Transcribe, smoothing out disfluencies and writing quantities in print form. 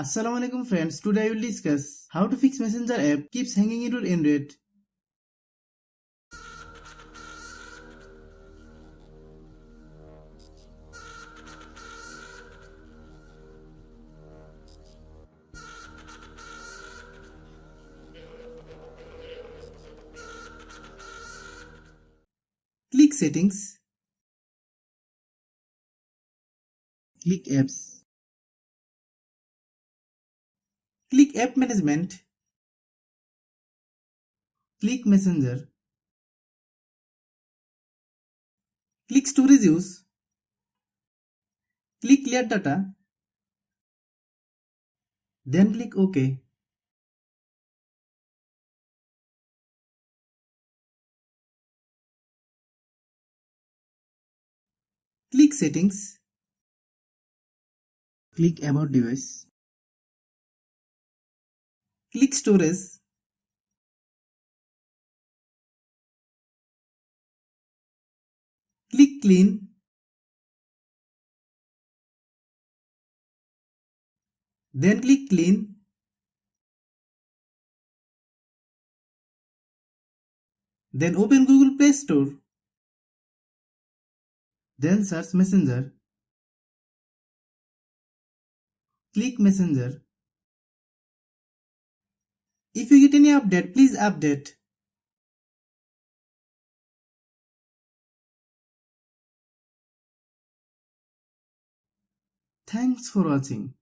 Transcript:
Assalamualaikum friends, today I will discuss how to fix Messenger app keeps hanging in your Android. Click settings, click apps, click app management, click messenger, click storage use, click clear data, then click OK. Click settings, click about device, click storage, click clean, then click clean, then open Google Play Store, then search messenger, click messenger. If you get any update, please update. Thanks for watching.